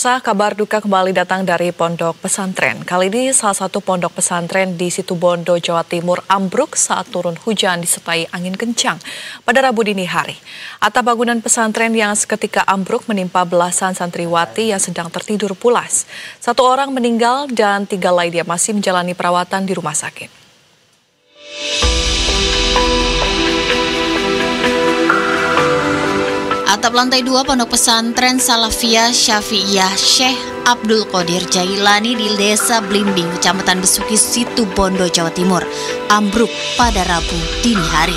Pemirsa, kabar duka kembali datang dari pondok pesantren. Kali ini salah satu pondok pesantren di Situbondo, Jawa Timur ambruk saat turun hujan disertai angin kencang pada Rabu dini hari. Atap bangunan pesantren yang seketika ambruk menimpa belasan santriwati yang sedang tertidur pulas. Satu orang meninggal dan 3 lainnya masih menjalani perawatan di rumah sakit. Atap lantai 2 Pondok Pesantren Salafiyah Syafi'iyah Syekh Abdul Qadir Jailani di Desa Blimbing, Kecamatan Besuki, Situbondo, Jawa Timur, ambruk pada Rabu dini hari.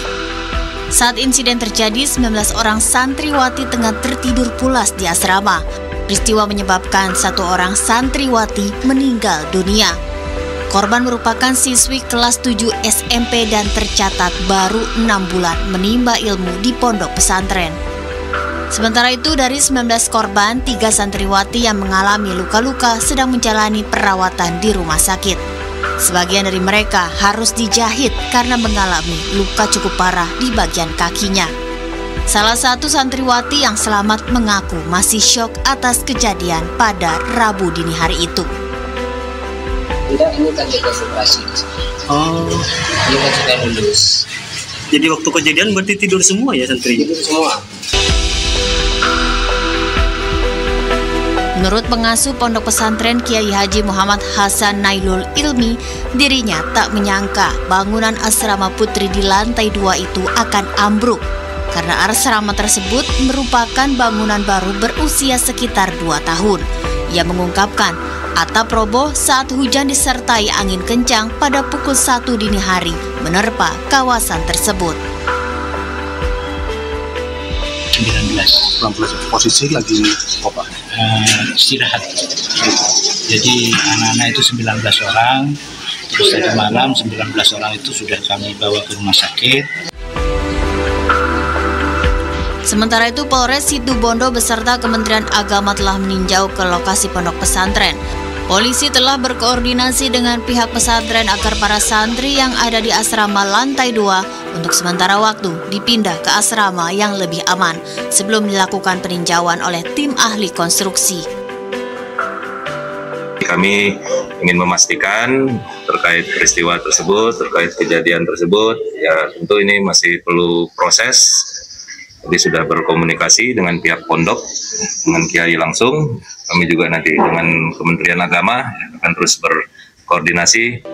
Saat insiden terjadi, 19 orang santriwati tengah tertidur pulas di asrama. Peristiwa menyebabkan 1 orang santriwati meninggal dunia. Korban merupakan siswi kelas 7 SMP dan tercatat baru 6 bulan menimba ilmu di pondok pesantren. Sementara itu, dari 19 korban, 3 santriwati yang mengalami luka-luka sedang menjalani perawatan di rumah sakit. Sebagian dari mereka harus dijahit karena mengalami luka cukup parah di bagian kakinya. Salah satu santriwati yang selamat mengaku masih syok atas kejadian pada Rabu dini hari itu. Tidak, ini kan konsentrasi. Ini kan sudah lulus. Jadi waktu kejadian berarti tidur semua ya santri? Tidur semua. Menurut pengasuh Pondok Pesantren Kiai Haji Muhammad Hasan Nailul Ilmi, dirinya tak menyangka bangunan asrama putri di lantai 2 itu akan ambruk karena asrama tersebut merupakan bangunan baru berusia sekitar 2 tahun. Ia mengungkapkan atap roboh saat hujan disertai angin kencang pada pukul 1 dini hari menerpa kawasan tersebut. 19 posisi lagi apa? Istirahat. Jadi anak-anak itu 19 orang, terus tadi malam 19 orang itu sudah kami bawa ke rumah sakit. Sementara itu, Polres Situbondo beserta Kementerian Agama telah meninjau ke lokasi pondok pesantren. Polisi telah berkoordinasi dengan pihak pesantren agar para santri yang ada di asrama lantai 2 untuk sementara waktu dipindah ke asrama yang lebih aman sebelum dilakukan peninjauan oleh tim ahli konstruksi. Kami ingin memastikan terkait peristiwa tersebut, terkait kejadian tersebut, ya tentu ini masih perlu proses. Jadi sudah berkomunikasi dengan pihak pondok, dengan Kiai langsung. Kami juga nanti dengan Kementerian Agama akan terus berkoordinasi.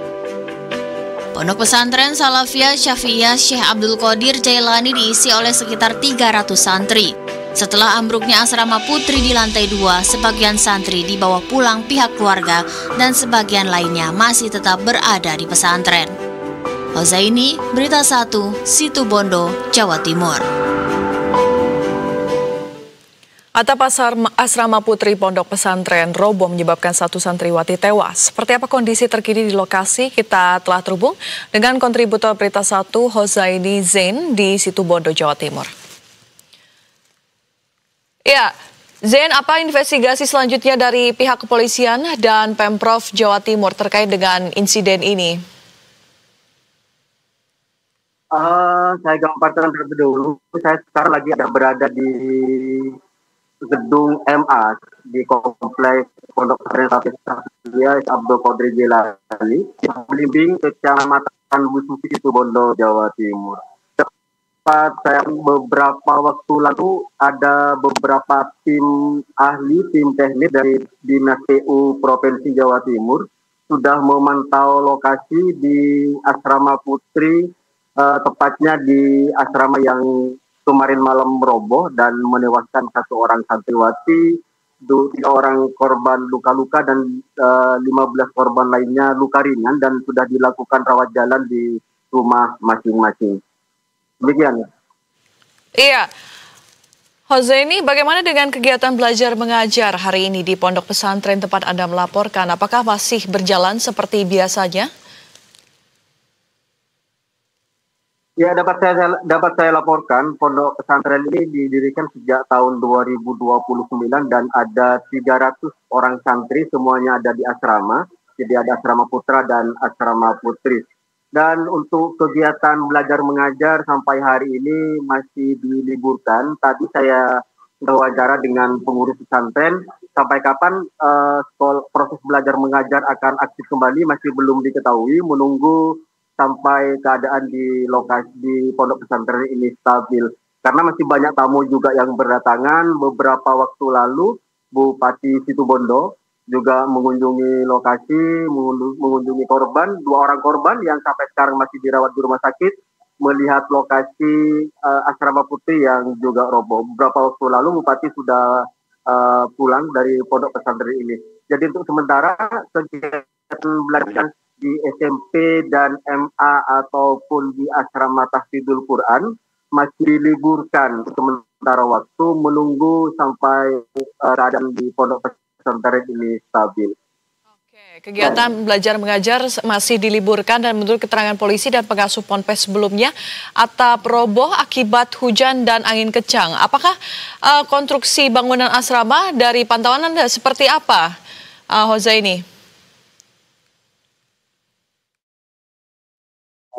Pondok Pesantren Salafiyah Syafi'iyah Syekh Abdul Qadir Jailani diisi oleh sekitar 300 santri. Setelah ambruknya asrama putri di lantai 2, sebagian santri dibawa pulang pihak keluarga dan sebagian lainnya masih tetap berada di pesantren. Hozaini, Berita 1, Situbondo, Jawa Timur. Atap asrama putri pondok pesantren roboh menyebabkan 1 santriwati tewas. Seperti apa kondisi terkini di lokasi? Kita telah terhubung dengan kontributor Berita 1 Hozaini Zain di Situbondo, Jawa Timur. Ya, Zain, apa investigasi selanjutnya dari pihak kepolisian dan Pemprov Jawa Timur terkait dengan insiden ini? Saya gambarkan terlebih dahulu. Saya sekarang lagi berada di gedung MA di kompleks Pondok Pesantren Salafiyah Abdul Qadir Jailani, Blimbing, Kecamatan Besuki, Situbondo, Jawa Timur. Tepat saya beberapa waktu lalu ada beberapa tim ahli, tim teknis dari Dinas PU Provinsi Jawa Timur sudah memantau lokasi di asrama putri, tepatnya di asrama yang kemarin malam roboh dan menewaskan 1 orang santriwati, 3 orang korban luka-luka dan 15 korban lainnya luka ringan dan sudah dilakukan rawat jalan di rumah masing-masing. Demikian. Iya. Hozaini, bagaimana dengan kegiatan belajar mengajar hari ini di pondok pesantren tempat Anda melaporkan? Apakah masih berjalan seperti biasanya? Ya, dapat saya laporkan, pondok pesantren ini didirikan sejak tahun 2029 dan ada 300 orang santri, semuanya ada di asrama. Jadi ada asrama putra dan asrama putri. Dan untuk kegiatan belajar mengajar sampai hari ini masih diliburkan. Tadi saya wawancara dengan pengurus pesantren. Sampai kapan proses belajar mengajar akan aktif kembali masih belum diketahui, menunggu sampai keadaan di lokasi di pondok pesantren ini stabil. Karena masih banyak tamu juga yang berdatangan. Beberapa waktu lalu Bupati Situbondo juga mengunjungi lokasi, mengunjungi korban, 2 orang korban yang sampai sekarang masih dirawat di rumah sakit, melihat lokasi asrama putri yang juga roboh. Beberapa waktu lalu Bupati sudah pulang dari pondok pesantren ini. Jadi untuk sementara kegiatan belajar di SMP dan MA ataupun di asrama tahfidzul Quran masih diliburkan sementara waktu menunggu sampai keadaan di pondok pesantren ini stabil. Oke, kegiatan belajar mengajar masih diliburkan dan menurut keterangan polisi dan pengasuh ponpes sebelumnya, atap roboh akibat hujan dan angin kencang. Apakah konstruksi bangunan asrama dari pantauan Anda seperti apa, Hozaini?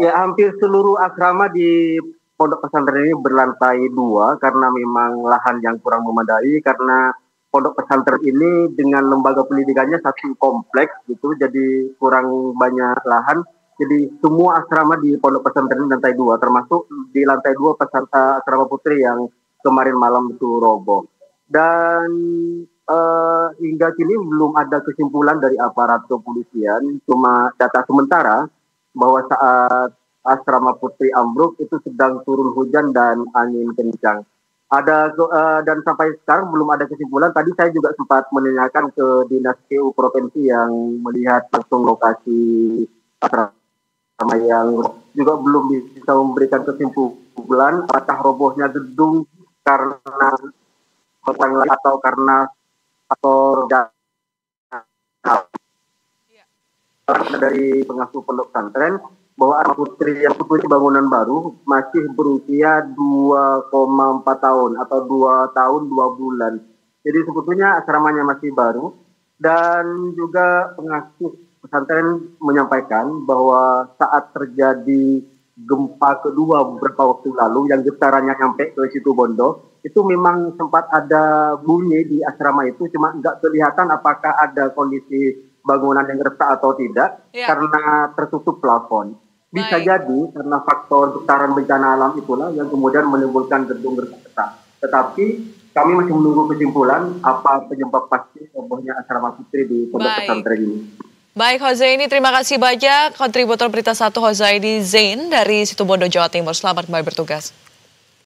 Ya, hampir seluruh asrama di pondok pesantren ini berlantai 2 karena memang lahan yang kurang memadai, karena pondok pesantren ini dengan lembaga pendidikannya satu kompleks gitu, jadi kurang banyak lahan. Jadi semua asrama di pondok pesantren ini lantai 2, termasuk di lantai 2 asrama putri yang kemarin malam itu roboh. Dan hingga kini belum ada kesimpulan dari aparat kepolisian, cuma data sementara bahwa saat asrama putri ambruk itu sedang turun hujan dan angin kencang. Dan sampai sekarang belum ada kesimpulan. Tadi saya juga sempat menanyakan ke Dinas PU Provinsi yang melihat langsung lokasi asrama yang juga belum bisa memberikan kesimpulan apakah robohnya gedung karena atau karena faktor dari pengasuh pondok pesantren bahwa anak putri yang putus bangunan baru masih berusia 2,4 tahun atau 2 tahun 2 bulan. Jadi sebetulnya asramanya masih baru, dan juga pengasuh pesantren menyampaikan bahwa saat terjadi gempa kedua beberapa waktu lalu yang getarannya sampai ke Situbondo, itu memang sempat ada bunyi di asrama itu, cuma nggak kelihatan apakah ada kondisi bangunan yang retak atau tidak karena tertutup plafon. Bisa jadi karena faktor getaran bencana alam itulah yang kemudian menimbulkan gedung retak. Tetapi kami masih menunggu kesimpulan apa penyebab pasti robohnya asrama putri di pondok pesantren ini. Baik, Hozaini, terima kasih banyak kontributor Berita 1 Hozaini Zain dari Situbondo, Jawa Timur. Selamat kembali bertugas.